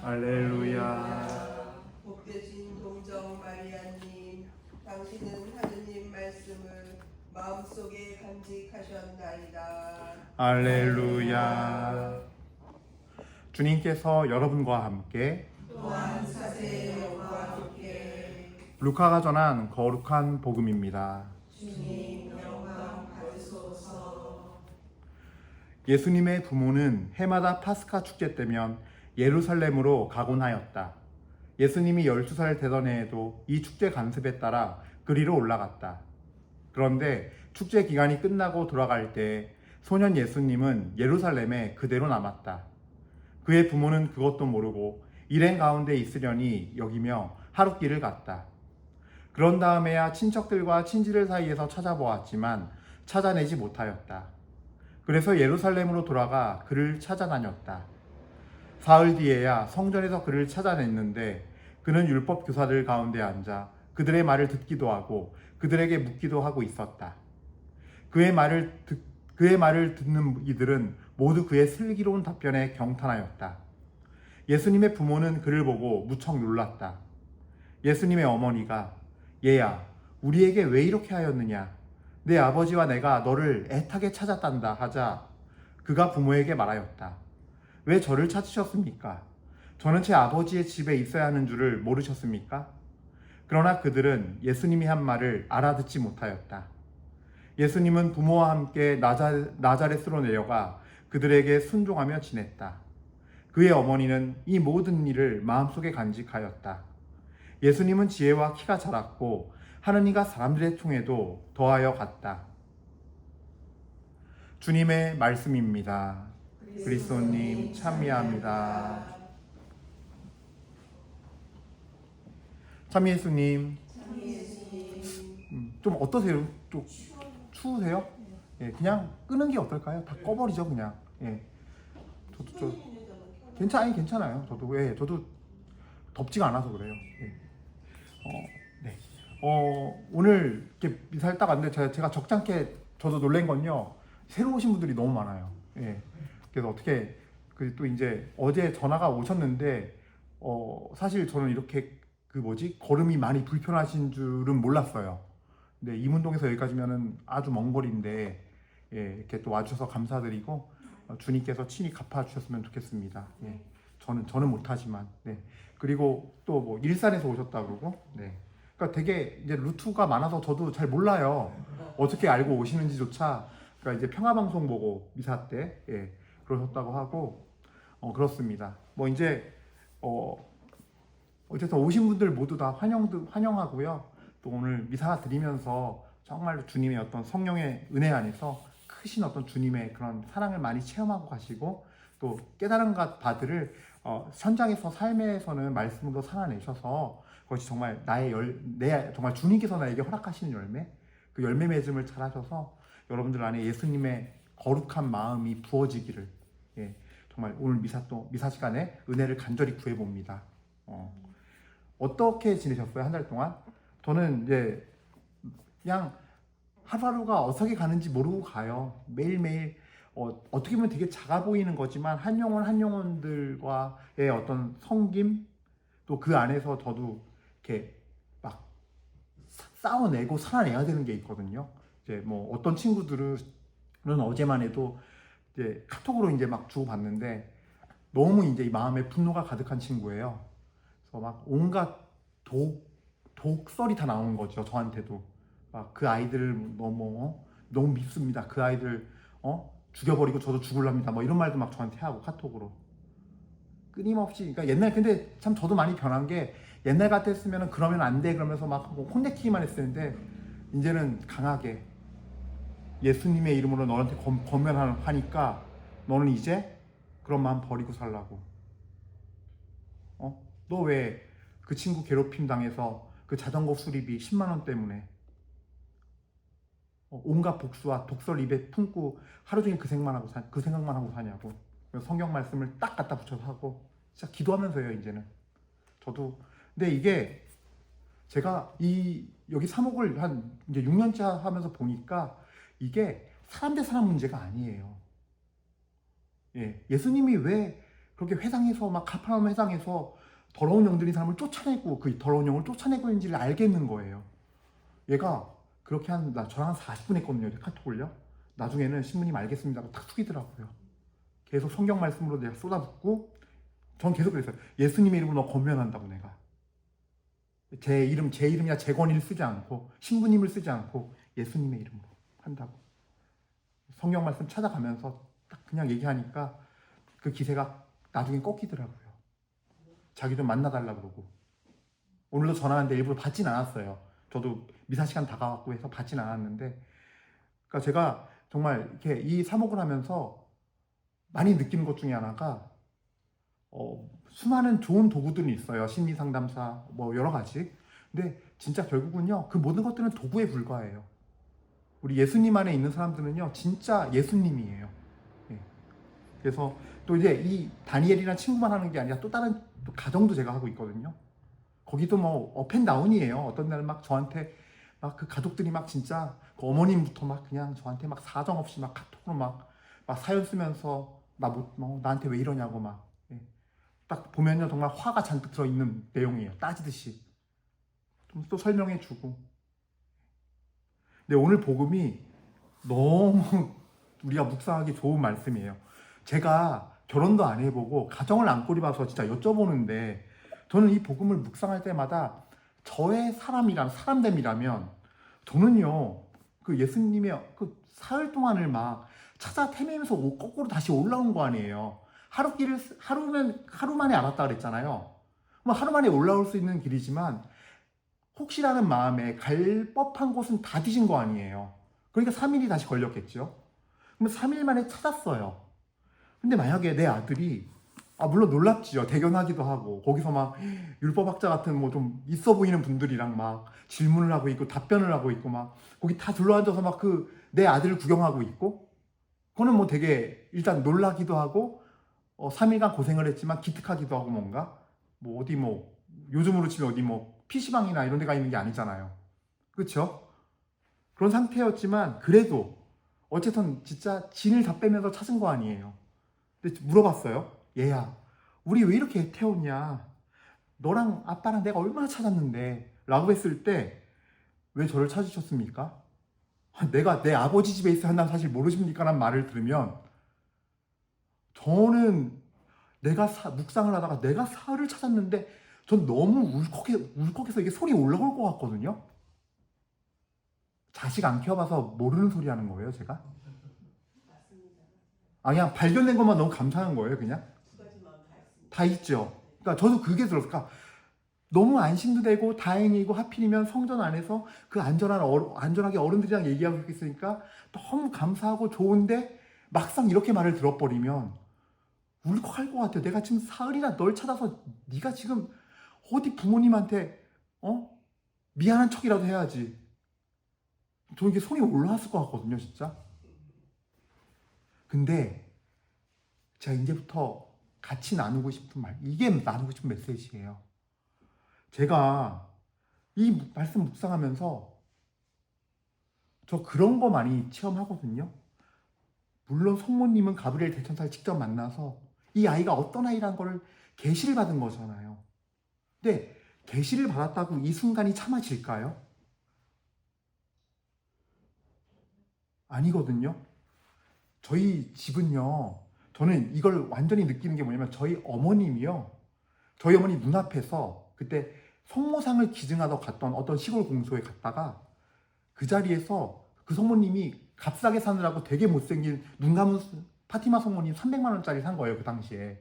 할렐루야. 복되신 동정 마리아님, 당신은 하느님 말씀을 마음속에 간직하셨나이다. 할렐루야. 주님께서 여러분과 함께 또한 사세의 영과 함께 루카가 전한 거룩한 복음입니다. 주님 영광 받으소서. 예수님의 부모는 해마다 파스카 축제 때면 예루살렘으로 가곤 하였다. 예수님이 12살 되던 해에도 이 축제 관습에 따라 그리로 올라갔다. 그런데 축제 기간이 끝나고 돌아갈 때 소년 예수님은 예루살렘에 그대로 남았다. 그의 부모는 그것도 모르고 일행 가운데 있으려니 여기며 하룻길을 갔다. 그런 다음에야 친척들과 친지들 사이에서 찾아보았지만 찾아내지 못하였다. 그래서 예루살렘으로 돌아가 그를 찾아다녔다. 사흘 뒤에야 성전에서 그를 찾아냈는데 그는 율법 교사들 가운데 앉아 그들의 말을 듣기도 하고 그들에게 묻기도 하고 있었다. 그의 말을 듣는 이들은 모두 그의 슬기로운 답변에 경탄하였다. 예수님의 부모는 그를 보고 무척 놀랐다. 예수님의 어머니가 얘야, 우리에게 왜 이렇게 하였느냐? 내 아버지와 내가 너를 애타게 찾았단다 하자 그가 부모에게 말하였다. 왜 저를 찾으셨습니까? 저는 제 아버지의 집에 있어야 하는 줄을 모르셨습니까? 그러나 그들은 예수님이 한 말을 알아듣지 못하였다. 예수님은 부모와 함께 나자렛으로 내려가 그들에게 순종하며 지냈다. 그의 어머니는 이 모든 일을 마음속에 간직하였다. 예수님은 지혜와 키가 자랐고 하느님과 사람들의 총에도 더하여 갔다. 주님의 말씀입니다. 그리스도님 참미합니다. 참 예수님, 좀 어떠세요? 좀 추우세요? 예, 그냥 끄는 게 어떨까요? 다 꺼버리죠, 그냥. 예, 괜찮아요. 저도 덥지가 않아서 그래요. 예. 네. 오늘 이렇게 미사를 딱 왔는데 제가 적잖게 저도 놀란 건요. 새로 오신 분들이 너무 많아요. 예. 그래서 어떻게 또 이제 어제 전화가 오셨는데 사실 저는 이렇게 걸음이 많이 불편하신 줄은 몰랐어요. 근데 이문동에서 여기까지면은 아주 먼 거리인데 예, 이렇게 또 와주셔서 감사드리고 주님께서 친히 갚아주셨으면 좋겠습니다. 예. 저는 못하지만 네. 그리고 또 뭐 일산에서 오셨다 그러고 네. 그러니까 되게 이제 루트가 많아서 저도 잘 몰라요. 어떻게 알고 오시는지조차. 그러니까 이제 평화방송 보고 미사 때 예, 그러셨다고 하고 그렇습니다. 뭐 이제 어쨌든 오신 분들 모두 다 환영하고요. 또 오늘 미사 드리면서 정말로 주님의 어떤 성령의 은혜 안에서 크신 어떤 주님의 그런 사랑을 많이 체험하고 가시고 또 깨달은 것 바들을 현장에서 삶에서는 말씀으로 살아내셔서 그것이 정말 정말 주님께서 나에게 허락하시는 열매, 그 열매 맺음을 잘하셔서 여러분들 안에 예수님의 거룩한 마음이 부어지기를 예, 정말 오늘 미사 시간에 은혜를 간절히 구해봅니다. 어떻게 지내셨어요? 한 달 동안? 저는 이제 그냥 하루하루가 어떻게 가는지 모르고 가요. 매일매일 어떻게 보면 되게 작아 보이는 거지만 한 영혼들과의 어떤 섬김 또 그 안에서 저도 이렇게 막 싸워내고 살아내야 되는 게 있거든요. 이제 뭐 어떤 친구들은 어제만 해도 이제 카톡으로 이제 막 주고받는데 너무 이제 이 마음에 분노가 가득한 친구예요. 그래서 막 온갖 독설이 다 나오는 거죠. 저한테도 막 그 아이들을 너무 밉습니다. 그 아이들 죽여버리고 저도 죽을랍니다. 뭐 이런 말도 막 저한테 하고 카톡으로 끊임없이. 그러니까 근데 참 저도 많이 변한 게 옛날 같았으면 그러면 안 돼 그러면서 막 혼내키기만 했었는데 이제는 강하게 예수님의 이름으로 너한테 권면하니까 너는 이제 그런 마음 버리고 살라고. 너 왜 그 친구 괴롭힘 당해서 그 자전거 수리비 10만 원 때문에 온갖 복수와 독설 입에 품고 하루 종일 그 생각만 하고 사냐고. 성경 말씀을 딱 갖다 붙여서 하고 진짜 기도하면서요 이제는. 저도 근데 이게 제가 여기 사목을 한 이제 6년째 하면서 보니까 이게 사람 대 사람 문제가 아니에요. 예, 예수님이 왜 그렇게 회상에서 막 가파른 회상에서 더러운 영들이 사람을 쫓아내고 그 더러운 영을 쫓아내고 있는지를 알겠는 거예요. 얘가 그렇게 저랑 한 40분 했거든요. 카톡을요. 나중에는 신부님 알겠습니다 하고 탁 숙이더라고요. 계속 성경 말씀으로 내가 쏟아붓고 전 계속 그랬어요. 예수님의 이름으로 너 권면한다고 내가. 제 이름이나 제 권위를 쓰지 않고 신부님을 쓰지 않고 예수님의 이름으로 한다고. 성경 말씀 찾아가면서 딱 그냥 얘기하니까 그 기세가 나중에 꺾이더라고요. 자기 좀 만나달라고 그러고. 오늘도 전화하는데 일부러 받진 않았어요. 저도 미사 시간 다가왔고 해서 받진 않았는데, 그러니까 제가 정말 이렇게 이 사목을 하면서 많이 느끼는 것 중에 하나가 수많은 좋은 도구들이 있어요. 심리 상담사 뭐 여러 가지. 근데 진짜 결국은요 그 모든 것들은 도구에 불과해요. 우리 예수님 안에 있는 사람들은요 진짜 예수님이에요. 예. 그래서 또 이제 이 다니엘이라는 친구만 하는 게 아니라 또 다른 또 가정도 제가 하고 있거든요. 거기도 뭐 업앤다운이에요. 어떤 날은 막 저한테 막 그 가족들이 막 진짜 그 어머님부터 막 그냥 저한테 막 사정 없이 막 카톡으로 막 사연 쓰면서 나한테 왜 이러냐고 막. 예. 딱 보면요 정말 화가 잔뜩 들어있는 내용이에요. 따지듯이 좀 또 설명해주고. 근데 오늘 복음이 너무 우리가 묵상하기 좋은 말씀이에요. 제가 결혼도 안 해보고 가정을 안 꾸려봐서 진짜 여쭤보는데, 저는 이 복음을 묵상할 때마다 저의 사람됨이라면 저는요 그 예수님의 그 사흘 동안을 막 찾아 헤매면서 거꾸로 다시 올라온 거 아니에요. 하루 만에 알았다 그랬잖아요. 뭐 하루 만에 올라올 수 있는 길이지만 혹시라는 마음에 갈 법한 곳은 다 뒤진 거 아니에요. 그러니까 3일이 다시 걸렸겠죠. 그럼 3일 만에 찾았어요. 근데 만약에 내 아들이 물론 놀랍지요. 대견하기도 하고 거기서 막 율법학자 같은 뭐 좀 있어 보이는 분들이랑 막 질문을 하고 있고 답변을 하고 있고 막 거기 다 둘러앉아서 막 그 내 아들을 구경하고 있고, 그거는 뭐 되게 일단 놀라기도 하고 3일간 고생을 했지만 기특하기도 하고, 뭔가 뭐 어디 뭐 요즘으로 치면 어디 뭐 PC방이나 이런 데가 있는 게 아니잖아요. 그렇죠? 그런 상태였지만 그래도 어쨌든 진짜 진을 다 빼면서 찾은 거 아니에요. 근데 물어봤어요. 얘야, 우리 왜 이렇게 애태웠냐? 너랑 아빠랑 내가 얼마나 찾았는데? 라고 했을 때 왜 저를 찾으셨습니까? 내가 내 아버지 집에 있어 한다는 사실 모르십니까? 라는 말을 들으면 저는 묵상을 하다가 내가 사흘을 찾았는데 전 너무 울컥해서 이게 소리 올라올 것 같거든요. 자식 안 키워봐서 모르는 소리 하는 거예요, 제가. 그냥 발견된 것만 너무 감사한 거예요, 그냥. 다 있죠. 그러니까 저도 그게 들었어요. 그러니까 너무 안심도 되고 다행이고, 하필이면 성전 안에서 그 안전하게 어른들이랑 얘기하고 있으니까 너무 감사하고 좋은데, 막상 이렇게 말을 들어버리면 울컥할 것 같아요. 내가 지금 사흘이나 널 찾아서 네가 지금 어디 부모님한테 미안한 척이라도 해야지. 저 이게 손이 올라왔을 것 같거든요, 진짜. 근데 제가 이제부터 같이 나누고 싶은 이게 나누고 싶은 메시지예요. 제가 이 말씀 묵상하면서 저 그런 거 많이 체험하거든요. 물론 성모님은 가브리엘 대천사를 직접 만나서 이 아이가 어떤 아이라는 걸 계시를 받은 거잖아요. 근데 계시를 받았다고 이 순간이 참아질까요? 아니거든요. 저희 집은요, 저는 이걸 완전히 느끼는 게 뭐냐면 저희 어머니 눈앞에서 그때 성모상을 기증하러 갔던 어떤 시골 공소에 갔다가 그 자리에서 그 성모님이 값싸게 사느라고 되게 못생긴 눈 감은 파티마 성모님 300만 원짜리 산 거예요. 그 당시에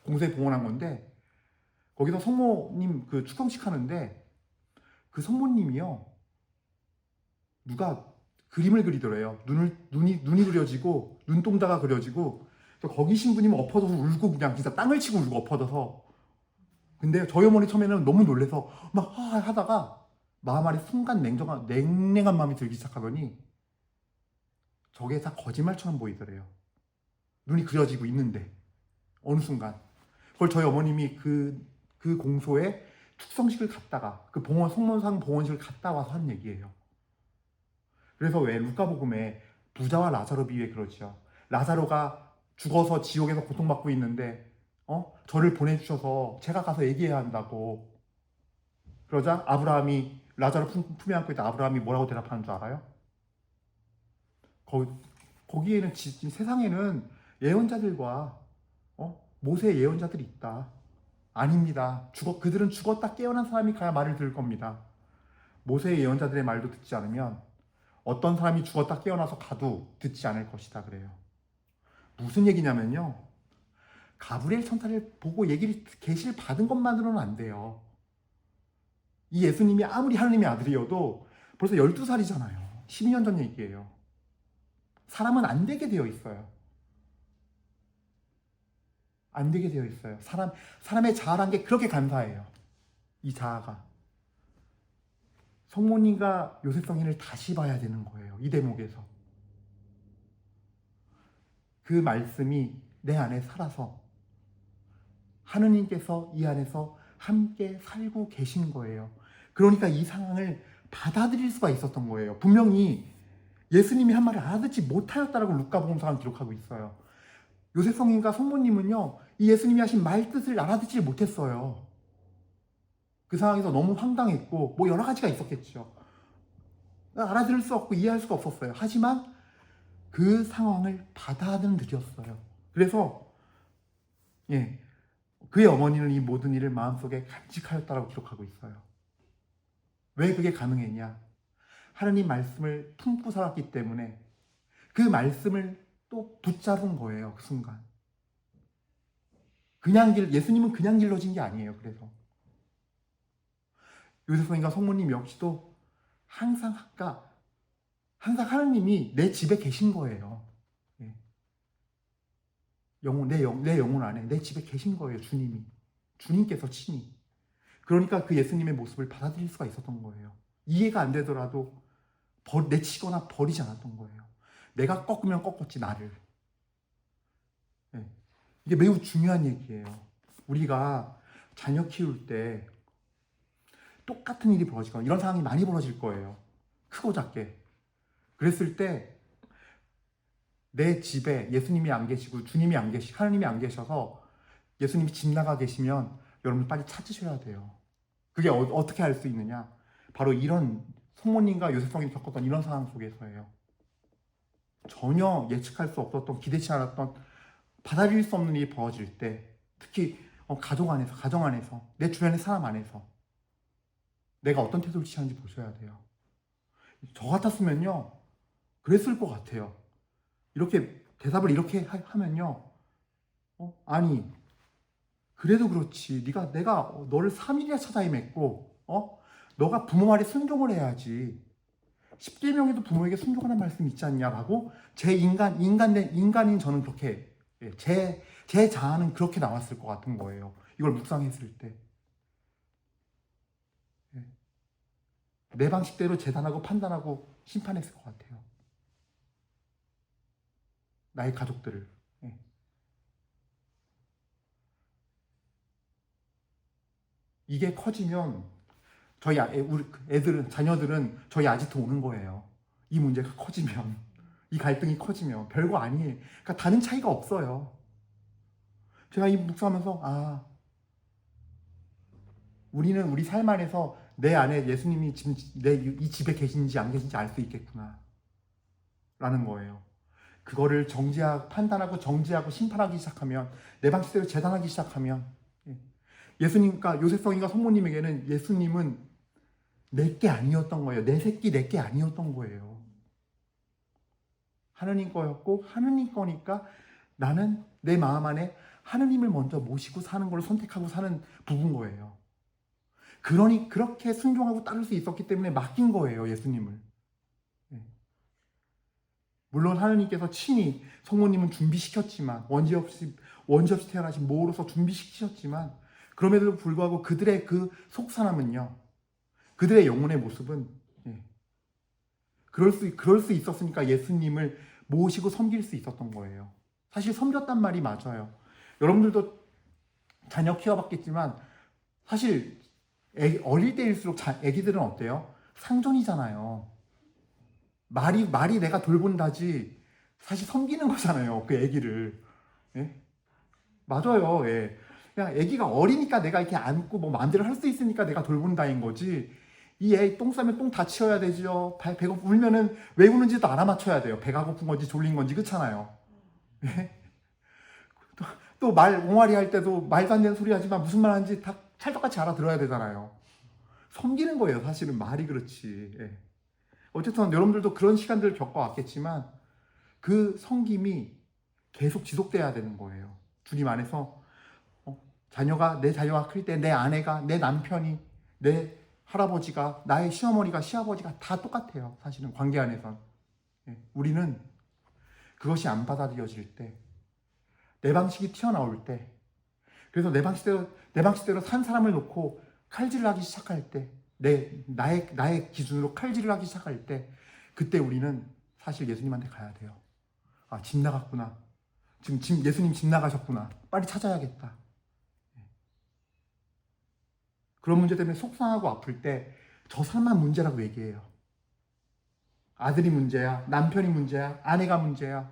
공소에 봉헌한 건데, 거기서 성모님 그 축성식 하는데 그 성모님이요, 누가 그림을 그리더래요. 눈이 그려지고 눈동자가 그려지고, 거기 신부님은 엎어져서 울고 그냥 진짜 땅을 치고 울고 엎어져서. 근데 저희 어머니 처음에는 너무 놀래서 막 하다가 마음 안에 순간 냉랭한 마음이 들기 시작하더니 저게 다 거짓말처럼 보이더래요. 눈이 그려지고 있는데 어느 순간 그걸 저희 어머님이 그 공소에 축성식을 갔다가 그 성모상 봉헌식을 갔다 와서 한 얘기예요. 그래서 왜 루카복음에 부자와 라자로 비유에 그러죠. 라자로가 죽어서 지옥에서 고통받고 있는데 저를 보내주셔서 제가 가서 얘기해야 한다고. 그러자 아브라함이 라자로 품에 안고 있다. 아브라함이 뭐라고 대답하는 줄 알아요? 거기에는 세상에는 예언자들과 모세의 예언자들이 있다. 아닙니다. 그들은 죽었다 깨어난 사람이 가야 말을 들을 겁니다. 모세의 예언자들의 말도 듣지 않으면 어떤 사람이 죽었다 깨어나서 가도 듣지 않을 것이다 그래요. 무슨 얘기냐면요. 가브리엘 천사를 보고 계시를 받은 것만으로는 안 돼요. 이 예수님이 아무리 하느님의 아들이어도 벌써 12살이잖아요. 12년 전 얘기예요. 사람은 안 되게 되어 있어요. 안 되게 되어 있어요. 사람의 자아란 게 그렇게 간사해요. 이 자아가. 성모님과 요셉 성인을 다시 봐야 되는 거예요. 이 대목에서. 그 말씀이 내 안에 살아서 하느님께서 이 안에서 함께 살고 계신 거예요. 그러니까 이 상황을 받아들일 수가 있었던 거예요. 분명히 예수님이 한 말을 알아듣지 못하였다라고 루카복음서가 기록하고 있어요. 요셉 성인과 성모님은요, 이 예수님이 하신 말 뜻을 알아듣지 못했어요. 그 상황에서 너무 황당했고 뭐 여러 가지가 있었겠죠. 알아들을 수 없고 이해할 수가 없었어요. 하지만 그 상황을 받아들였어요. 그래서 그의 어머니는 이 모든 일을 마음속에 간직하였다라고 기록하고 있어요. 왜 그게 가능했냐? 하느님 말씀을 품고 살았기 때문에 그 말씀을 또 붙잡은 거예요. 그 순간. 예수님은 그냥 길러진 게 아니에요. 그래서 요셉 성인과 성모님 역시도 항상 하느님이 내 집에 계신 거예요. 내 영혼 안에 내 집에 계신 거예요. 주님께서 친히. 그러니까 그 예수님의 모습을 받아들일 수가 있었던 거예요. 이해가 안 되더라도 내치거나 버리지 않았던 거예요. 내가 꺾으면 꺾었지 나를. 이게 매우 중요한 얘기예요. 우리가 자녀 키울 때 똑같은 일이 벌어지거나 이런 상황이 많이 벌어질 거예요. 크고 작게. 그랬을 때 내 집에 예수님이 안 계시고 하느님이 안 계셔서 예수님이 집 나가 계시면 여러분 빨리 찾으셔야 돼요. 그게 어떻게 할 수 있느냐? 바로 이런 성모님과 요셉 성인이 겪었던 이런 상황 속에서예요. 전혀 예측할 수 없었던, 기대치 않았던, 받아들일 수 없는 일이 벌어질 때, 특히 가정 안에서, 내 주변의 사람 안에서 내가 어떤 태도를 취하는지 보셔야 돼요. 저 같았으면요, 그랬을 것 같아요. 이렇게 대답을 이렇게 하면요, 아니 그래도 그렇지. 내가 너를 3일이나 찾아 헤맸고, 너가 부모 말에 순종을 해야지. 10계명에도 부모에게 순종하는 말씀이 있지 않냐라고 인간인 저는 그렇게 제 자아는 그렇게 나왔을 것 같은 거예요. 이걸 묵상했을 때. 내 방식대로 재단하고 판단하고 심판했을 것 같아요. 나의 가족들을. 이게 커지면 자녀들은 저희 아지트 오는 거예요. 이 문제가 커지면, 이 갈등이 커지면 별거 아니에요. 그러니까 다른 차이가 없어요. 제가 이 묵상하면서 우리는 우리 삶 안에서 내 안에 예수님이 지금 이 집에 계신지 안 계신지 알 수 있겠구나 라는 거예요. 그거를 판단하고 정죄하고 심판하기 시작하면, 내 방식대로 재단하기 시작하면, 예수님과 요셉 성인과 성모님에게는 예수님은 내게 아니었던 거예요. 내 새끼 내게 아니었던 거예요. 하느님 거였고, 하느님 거니까 나는 내 마음 안에 하느님을 먼저 모시고 사는 걸 선택하고 사는 부부인 거예요. 그러니 그렇게 순종하고 따를 수 있었기 때문에 맡긴 거예요, 예수님을. 물론 하느님께서 친히 성모님은 준비시켰지만, 원죄 없이 태어나신 모로서 준비시키셨지만, 그럼에도 불구하고 그들의 그 속사람은요, 그들의 영혼의 모습은 그럴 수 있었으니까 예수님을 모시고 섬길 수 있었던 거예요. 사실 섬겼단 말이 맞아요. 여러분들도 자녀 키워봤겠지만 사실 어릴 때일수록 애기들은 어때요? 상전이잖아요. 말이 내가 돌본다지 사실 섬기는 거잖아요. 그 애기를. 맞아요. 예. 그냥 아기가 어리니까 내가 이렇게 안고 뭐 마음대로 할 수 있으니까 내가 돌본다인 거지. 이 애 똥 싸면 똥 다 치워야 되죠. 배가 울면은 왜 우는지도 알아맞혀야 돼요. 배가 고픈 건지 졸린 건지 그렇잖아요. 예? 또 말 옹알이 할 때도 말도 안 되는 소리 하지만 무슨 말 하는지 다 찰떡같이 알아들어야 되잖아요. 섬기는 거예요. 사실은 말이 그렇지. 예. 어쨌든 여러분들도 그런 시간들을 겪어왔겠지만 그 섬김이 계속 지속돼야 되는 거예요. 주님 안에서 내 자녀가 클 때 내 아내가, 내 남편이, 내 할아버지가, 나의 시어머니가, 시아버지가 다 똑같아요. 사실은 관계 안에선. 예. 우리는 그것이 안 받아들여질 때, 내 방식이 튀어나올 때, 그래서 내 방식대로 산 사람을 놓고 칼질을 하기 시작할 때, 나의 기준으로 칼질을 하기 시작할 때, 그때 우리는 사실 예수님한테 가야 돼요. 아, 집 나갔구나. 지금 예수님 집 나가셨구나. 빨리 찾아야겠다. 그런 문제 때문에 속상하고 아플 때 저 사람만 문제라고 얘기해요. 아들이 문제야, 남편이 문제야, 아내가 문제야,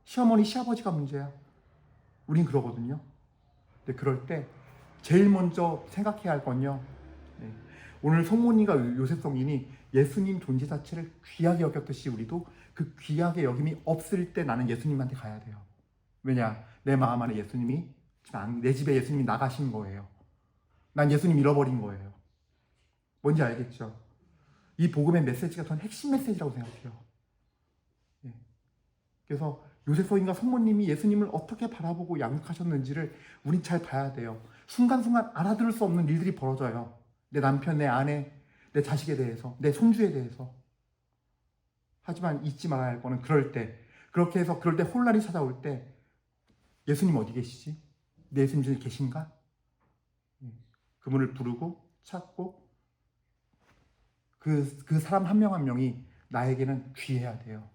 시어머니, 시아버지가 문제야. 우린 그러거든요. 근데 그럴 때 제일 먼저 생각해야 할 건요. 오늘 성모님과 요셉 성인이 예수님 존재 자체를 귀하게 여겼듯이 우리도 그 귀하게 여김이 없을 때 나는 예수님한테 가야 돼요. 왜냐? 내 마음 안에 예수님이 내 집에 예수님이 나가신 거예요. 난 예수님 잃어버린 거예요. 뭔지 알겠죠? 이 복음의 메시지가 전 핵심 메시지라고 생각해요. 그래서 요셉 성인과 성모님이 예수님을 어떻게 바라보고 양육하셨는지를 우린 잘 봐야 돼요. 순간순간 알아들을 수 없는 일들이 벌어져요. 내 남편, 내 아내, 내 자식에 대해서, 내 손주에 대해서. 하지만 잊지 말아야 할 거는 그럴 때 혼란이 찾아올 때 예수님 어디 계시지? 내 예수님 중에 계신가? 그분을 부르고 찾고 그 사람 한 명 한 명이 나에게는 귀해야 돼요.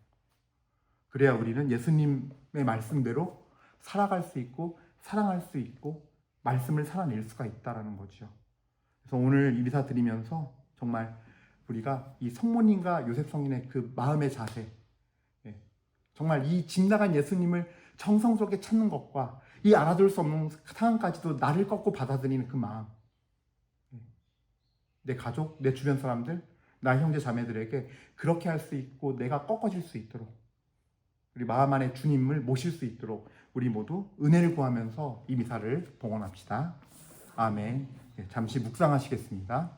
그래야 우리는 예수님의 말씀대로 살아갈 수 있고 사랑할 수 있고 말씀을 살아낼 수가 있다라는 거죠. 그래서 오늘 이 미사 드리면서 정말 우리가 이 성모님과 요셉 성인의 그 마음의 자세, 정말 이 집 나간 예수님을 정성스럽게 찾는 것과 이 알아들을 수 없는 상황까지도 나를 꺾고 받아들이는 그 마음, 내 가족, 내 주변 사람들, 나 형제 자매들에게 그렇게 할 수 있고 내가 꺾어질 수 있도록 우리 마음 안에 주님을 모실 수 있도록 우리 모두 은혜를 구하면서 이 미사를 봉헌합시다. 아멘. 잠시 묵상하시겠습니다.